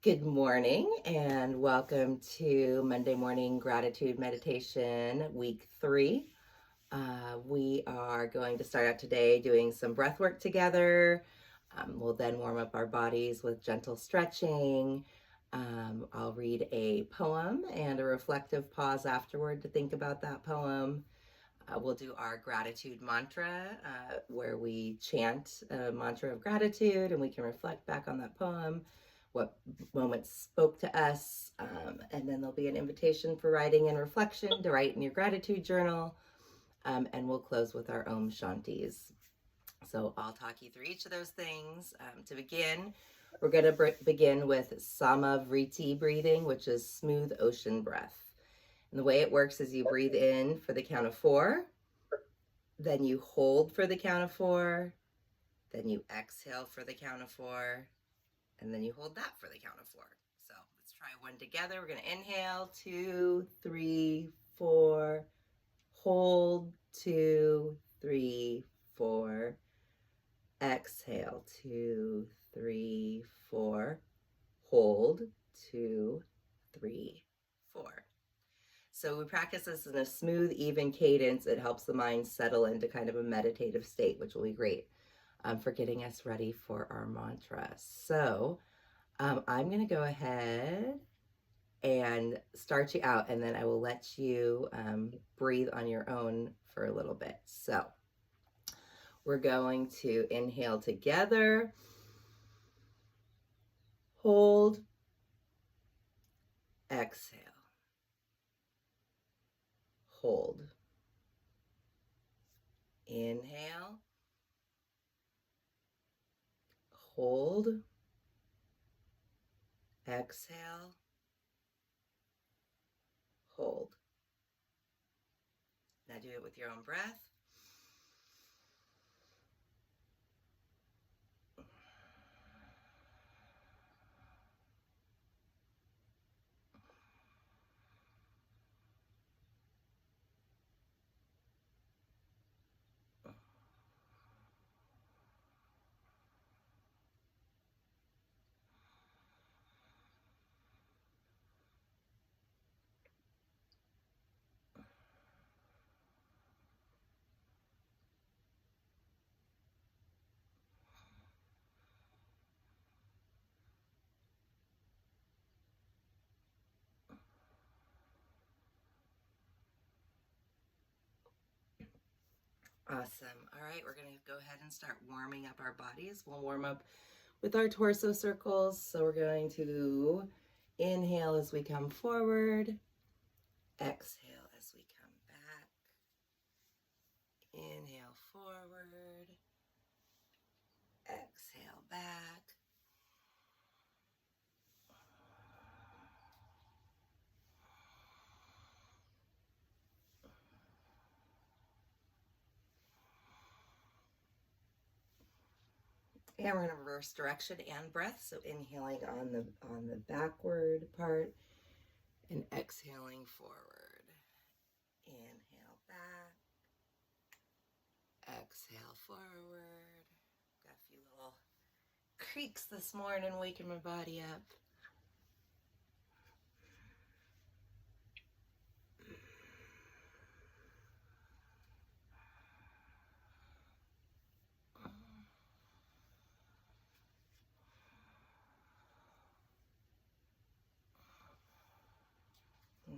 Good morning and welcome to Monday Morning Gratitude Meditation, week 3. We are going to start out today doing some breath work together. We'll then warm up our bodies with gentle stretching. I'll read a poem and a reflective pause afterward to think about that poem. We'll do our gratitude mantra where we chant a mantra of gratitude and we can reflect back on that poem, what moments spoke to us. And then there'll be an invitation for writing and reflection to write in your gratitude journal. And we'll close with our Om Shantis. So I'll talk you through each of those things. To begin, we're going to begin with Samavriti breathing, which is smooth ocean breath. And the way it works is you breathe in for the count of 4, then you hold for the count of 4, then you exhale for the count of 4, and then you hold that for the count of 4. So let's try one together. We're going to inhale, 2, 3, 4, hold, 2, 3, 4, exhale, 2, 3, 4, hold, 2, 3, 4. So we practice this in a smooth, even cadence. It helps the mind settle into kind of a meditative state, which will be great for getting us ready for our mantra. So I'm going to go ahead and start you out, and then I will let you breathe on your own for a little bit. So we're going to inhale together, hold, exhale, hold, inhale, hold, exhale, hold. Now do it with your own breath. Awesome. All right, we're going to go ahead and start warming up our bodies. We'll warm up with our torso circles. So we're going to inhale as we come forward, exhale as we come back, inhale forward, exhale back. And we're going to reverse direction and breath. So inhaling on the backward part and exhaling forward. Inhale back, exhale forward. Got a few little creaks this morning, waking my body up.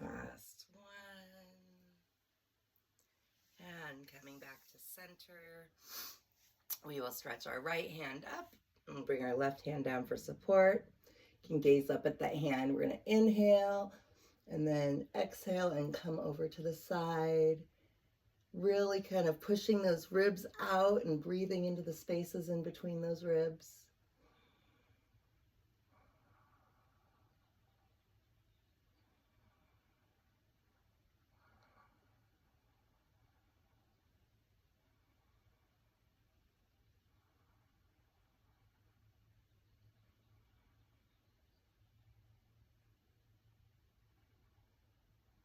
Last one. And coming back to center, we will stretch our right hand up and bring our left hand down for support. You can gaze up at that hand. We're going to inhale and then exhale and come over to the side. Really kind of pushing those ribs out and breathing into the spaces in between those ribs.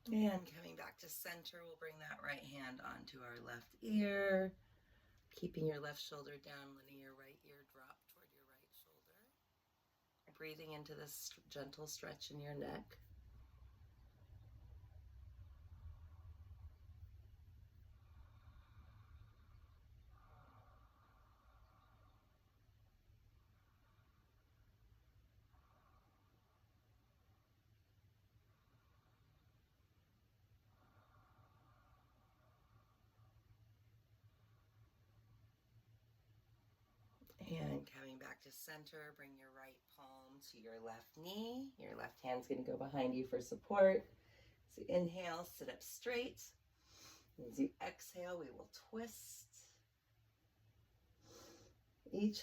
And coming back to center, we'll bring that right hand onto our left ear, keeping your left shoulder down, letting your right ear drop toward your right shoulder. breathing into this gentle stretch in your neck. And coming back to center, bring your right palm to your left knee. Your left hand's going to go behind you for support. So inhale, sit up straight. As you exhale, we will twist. Each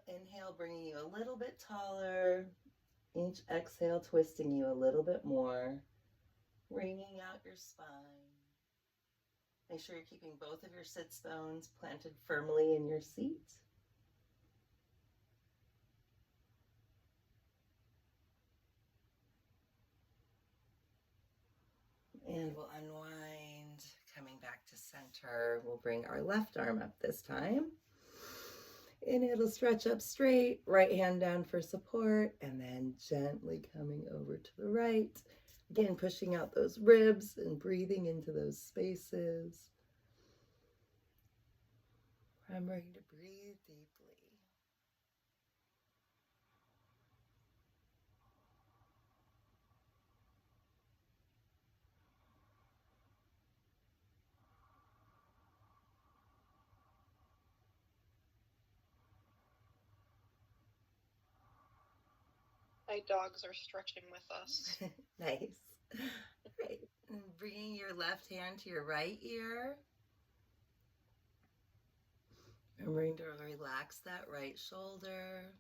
inhale bringing you a little bit taller. Each exhale twisting you a little bit more. Wringing out your spine. Make sure you're keeping both of your sits bones planted firmly in your seat. And we'll unwind, coming back to center. We'll bring our left arm up this time. Inhale to stretch up straight, right hand down for support, and then gently coming over to the right. Again, pushing out those ribs and breathing into those spaces. Remembering to breathe deeply. My dogs are stretching with us. Nice. Right. And bringing your left hand to your right ear. Remembering to relax that right shoulder.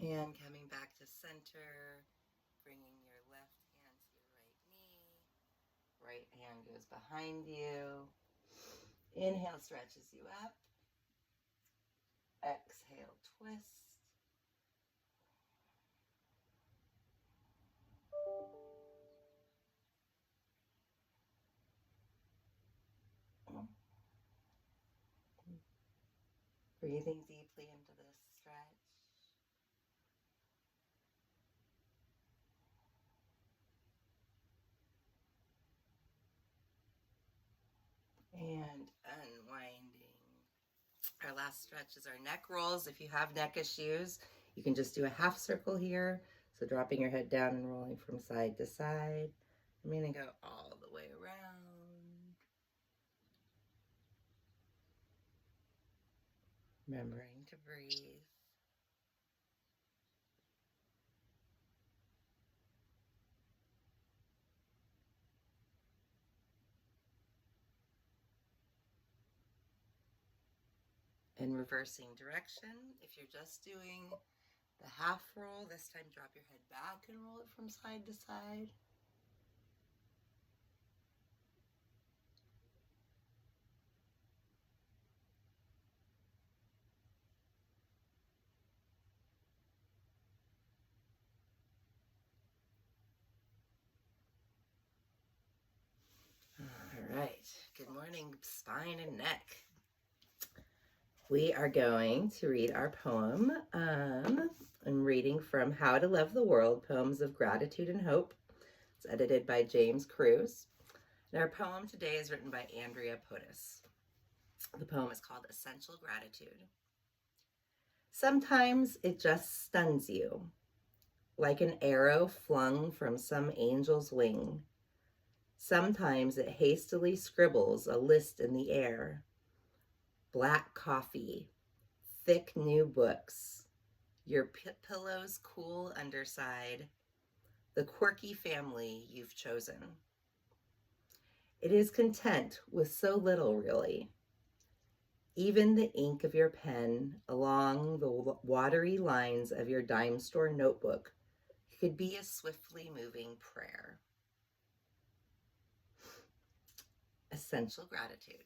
And coming back to center, bringing your left hand to your right knee. Right hand goes behind you. Inhale stretches you up. Exhale, twist. Breathing deeply into this stretch. And unwinding. Our last stretch is our neck rolls. If you have neck issues, you can just do a half circle here. So dropping your head down and rolling from side to side. I'm going to go all the way around. Remembering to breathe. And reversing direction. If you're just doing the half roll, this time drop your head back and roll it from side to side. All right. Good morning, spine and neck. We are going to read our poem. I'm reading from How to Love the World, Poems of Gratitude and Hope. It's edited by James Cruz. And our poem today is written by Andrea Potis. The poem is called Essential Gratitude. Sometimes it just stuns you, like an arrow flung from some angel's wing. Sometimes it hastily scribbles a list in the air. Black coffee, thick new books, your pillow's cool underside, the quirky family you've chosen. It is content with so little, really. Even the ink of your pen along the watery lines of your dime store notebook could be a swiftly moving prayer. Essential gratitude.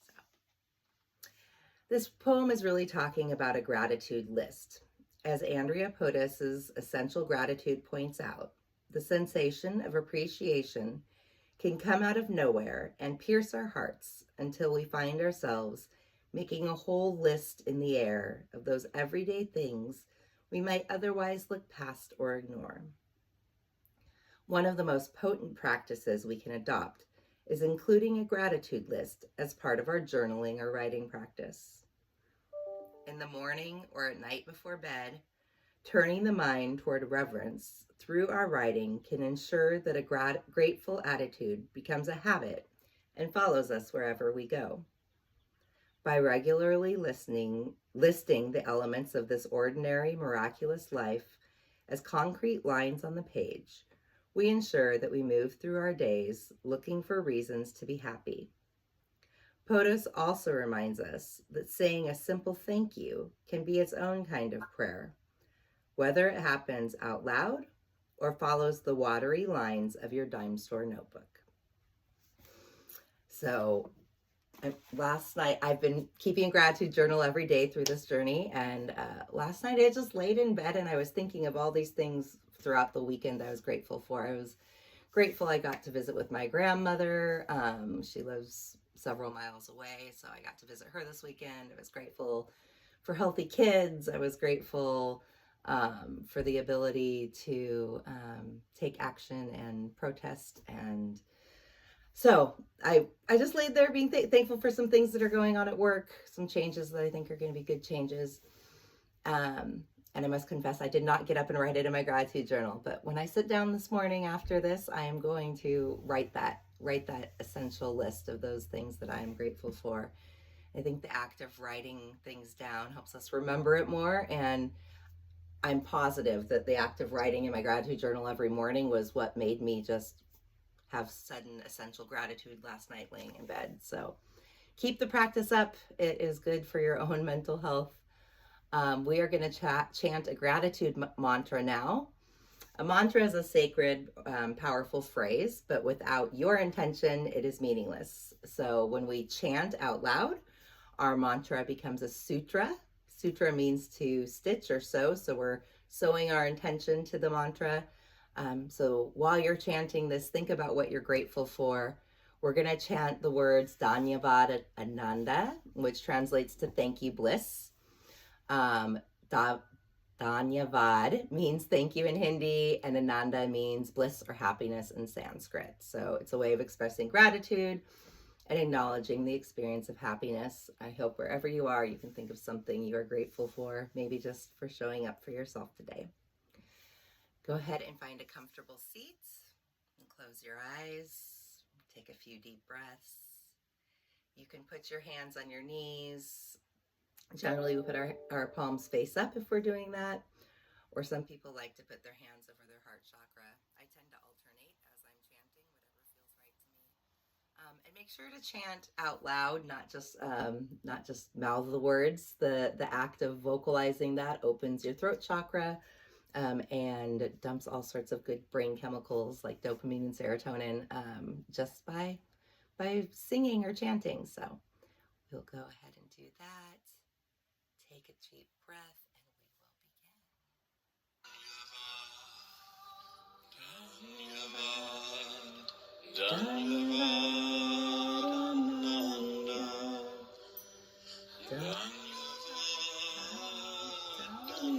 So This poem is really talking about a gratitude list. As Andrea Podes's Essential Gratitude points out, the sensation of appreciation can come out of nowhere and pierce our hearts until we find ourselves making a whole list in the air of those everyday things we might otherwise look past or ignore. One of the most potent practices we can adopt is including a gratitude list as part of our journaling or writing practice. In the morning or at night before bed, turning the mind toward reverence through our writing can ensure that a grateful attitude becomes a habit and follows us wherever we go. By regularly listing the elements of this ordinary, miraculous life as concrete lines on the page, we ensure that we move through our days looking for reasons to be happy. Podes also reminds us that saying a simple thank you can be its own kind of prayer, whether it happens out loud or follows the watery lines of your dime store notebook. So last night, I've been keeping a gratitude journal every day through this journey, and last night I just laid in bed and I was thinking of all these things throughout the weekend I was grateful for. I was grateful I got to visit with my grandmother. She lives several miles away, so I got to visit her this weekend. I was grateful for healthy kids. I was grateful for the ability to take action and protest. And so I just laid there being thankful for some things that are going on at work, some changes that I think are going to be good changes. And I must confess, I did not get up and write it in my gratitude journal. But when I sit down this morning after this, I am going to write that essential list of those things that I am grateful for. I think the act of writing things down helps us remember it more. And I'm positive that the act of writing in my gratitude journal every morning was what made me just have sudden essential gratitude last night laying in bed. So keep the practice up. It is good for your own mental health. We are going to chant a gratitude mantra now. A mantra is a sacred, powerful phrase, but without your intention, it is meaningless. So when we chant out loud, our mantra becomes a sutra. Sutra means to stitch or sew, so we're sewing our intention to the mantra. So while you're chanting this, think about what you're grateful for. We're going to chant the words Dhanyavad Ananda, which translates to thank you, bliss. Dhanyavad means thank you in Hindi, and Ananda means bliss or happiness in Sanskrit. So it's a way of expressing gratitude and acknowledging the experience of happiness. I hope wherever you are, you can think of something you are grateful for, maybe just for showing up for yourself today. Go ahead and find a comfortable seat and close your eyes. Take a few deep breaths. You can put your hands on your knees. Generally, we put our palms face up if we're doing that, or some people like to put their hands over their heart chakra. I tend to alternate as I'm chanting, whatever feels right to me. And make sure to chant out loud, not just mouth the words. The act of vocalizing that opens your throat chakra and dumps all sorts of good brain chemicals like dopamine and serotonin just by singing or chanting. So we'll go ahead and do that. Take a deep breath and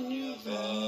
we will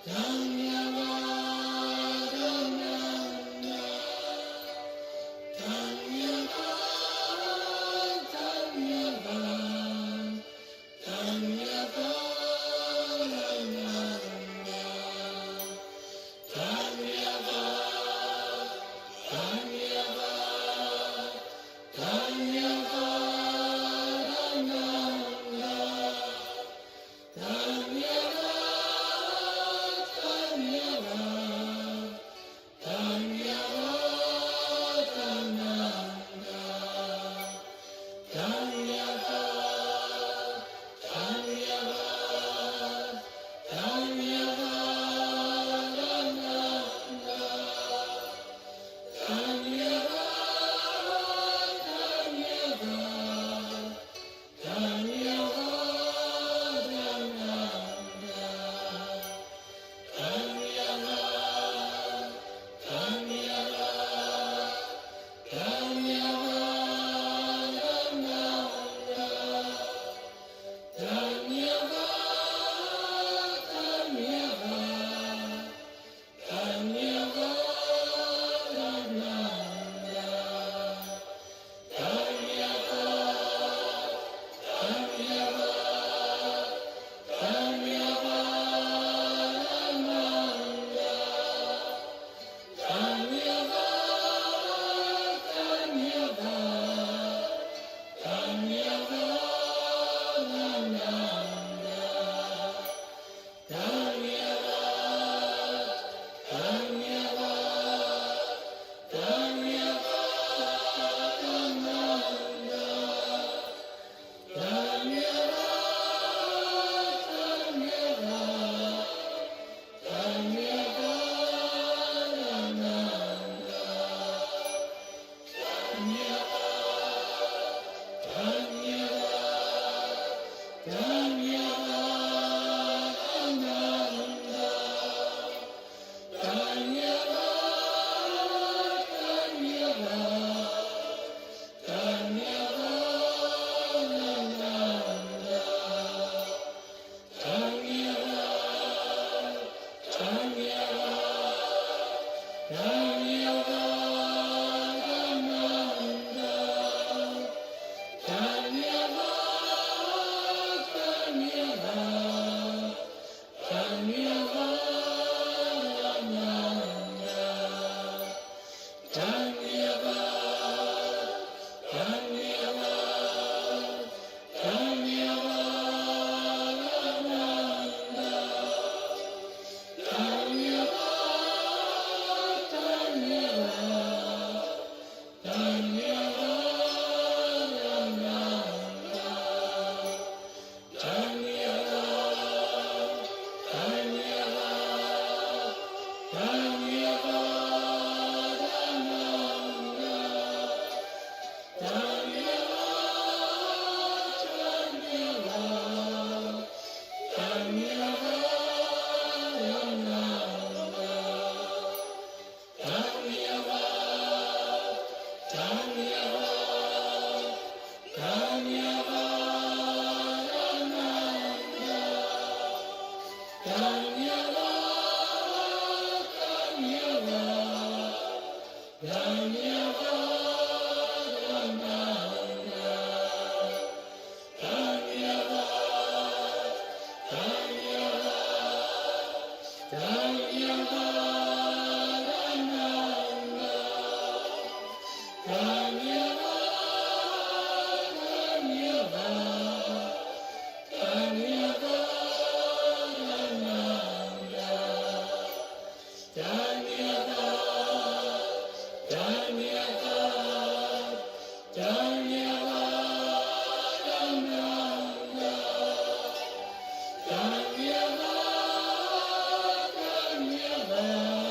Dhanyavad, dhanyavad.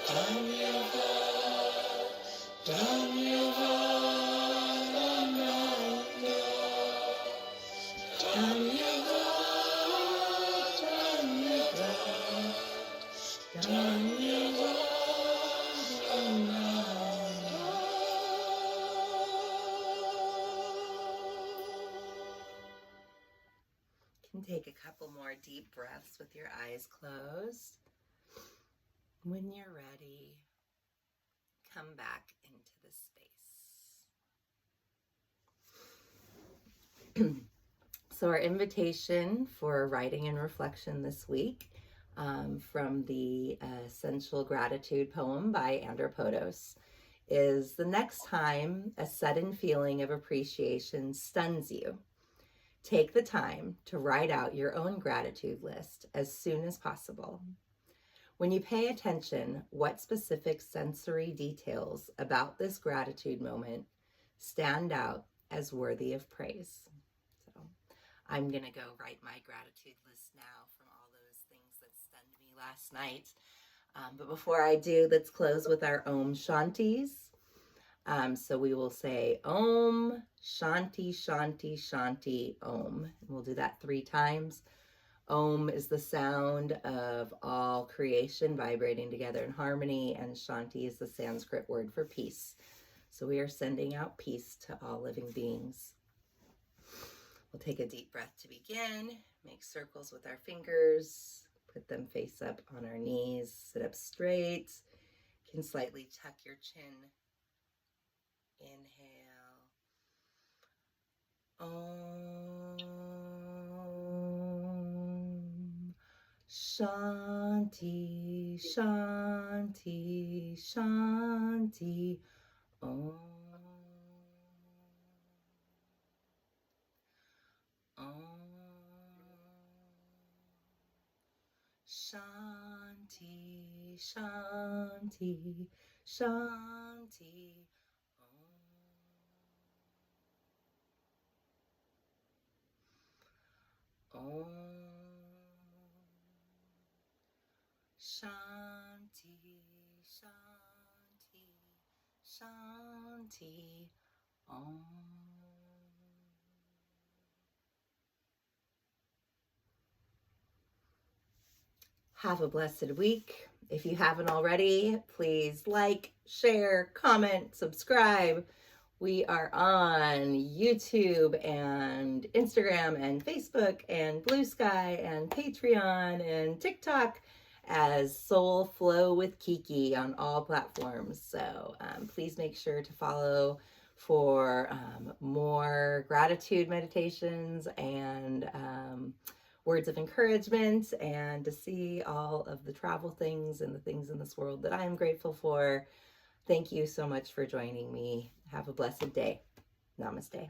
Can take a couple more deep breaths with your eyes closed. When you're ready, come back into the space. So our invitation for writing and reflection this week from the Essential Gratitude poem by Andropodos is: the next time a sudden feeling of appreciation stuns you, take the time to write out your own gratitude list as soon as possible. When you pay attention, what specific sensory details about this gratitude moment stand out as worthy of praise? So I'm going to go write my gratitude list now from all those things that stunned me last night. But before I do, let's close with our Om Shantis. So we will say Om Shanti Shanti Shanti Om. And we'll do that 3 times. Om is the sound of all creation vibrating together in harmony, and Shanti is the Sanskrit word for peace. So we are sending out peace to all living beings. We'll take a deep breath to begin. Make circles with our fingers. Put them face up on our knees. Sit up straight. You can slightly tuck your chin. Inhale. Om Shanti Shanti Shanti Om Shanti Shanti Shanti Om Shanti Shanti Shanti Om. Have a blessed week. If you haven't already, please like, share, comment, subscribe. We are on YouTube and Instagram and Facebook and Blue Sky and Patreon and TikTok as Soul Flow with Kiki on all platforms. So please make sure to follow for more gratitude meditations and words of encouragement, and to see all of the travel things and the things in this world that I am grateful for. Thank you so much for joining me. Have a blessed day. Namaste.